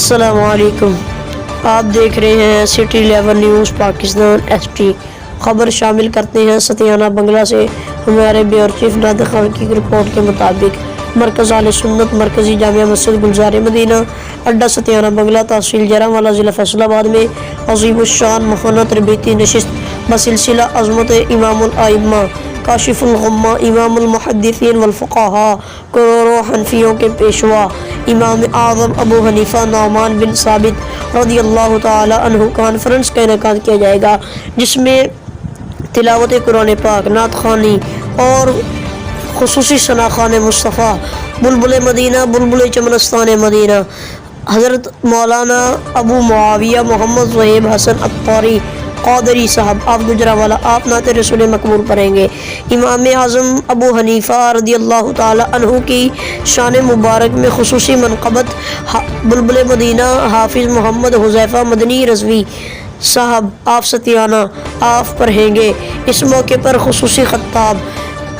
السلام علیکم، آپ دیکھ رہے ہیں سٹی 11 نیوز پاکستان ST۔ خبر شامل کرتے ہیں ستیانہ بنگلہ سے ہمارے بیور چیف نادر خان کی رپورٹ کے مطابق مرکز اہل سنت مرکزی جامعہ مسجد گلزار مدینہ اڈا ستیانہ بنگلہ تحصیل جرانوالہ ضلع فیصل آباد میں عظیم الشان ماہانہ تربیتی نشست بسلسلہ عظمت امام الائمہ کاشف الغمہ امام المحدثین والفقہاء کروڑوں حنفیوں کے پیشوا امام اعظم ابو حنیفہ نعمان بن ثابت رضی اللہ تعالی عنہ کانفرنس کا انعقاد کیا جائے گا، جس میں تلاوت قرآن پاک، نعت خوانی اور خصوصی ثناخوان مصطفیٰ بلبل مدینہ بلبل چمنستان مدینہ حضرت مولانا ابو معاویہ محمد صہیب حسن عطاری قادری صاحب آپ گجرانوالہ آپ نعت رسول مقبول پڑھیں گے۔ امام اعظم ابو حنیفہ رضی اللہ تعالی عنہ کی شان مبارک میں خصوصی منقبت بلبل مدینہ حافظ محمد حذیفہ مدنی رضوی صاحب آپ ستیانہ آپ پڑھیں گے۔ اس موقع پر خصوصی خطاب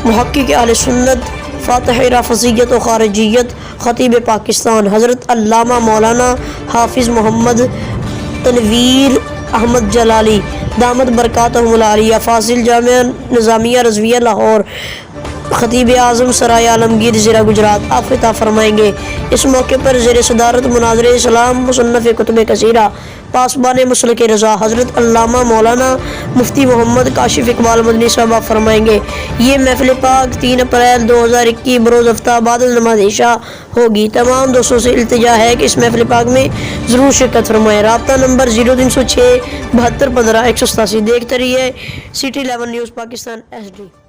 محقق اہل سنت فاتح رافضیت و خارجیت خطیب پاکستان حضرت علامہ مولانا حافظ محمد تنویر احمد جلالی دامت برکاتہم العالیہ فاضل جامعہ نظامیہ رضویہ لاہور خطیب اعظم سرائے عالمگیر ضلع گجرات آپ خطاب فرمائیں گے۔ اس موقع پر زیر صدارت مناظر اسلام مصنف کتب کثیرہ پاسبان مسلک رضا حضرت علامہ مولانا مفتی محمد کاشف اقبال مدنی صاحب آپ فرمائیں گے۔ یہ محفل پاک 3 اپریل 2021 بروز ہفتہ بعد نماز عشاء ہوگی۔ تمام دوستوں سے التجا ہے کہ اس محفل پاک میں ضرور شرکت فرمائیں۔ رابطہ نمبر 0306 7215 187۔ دیکھتے رہیے سٹی 11 نیوز پاکستان SD۔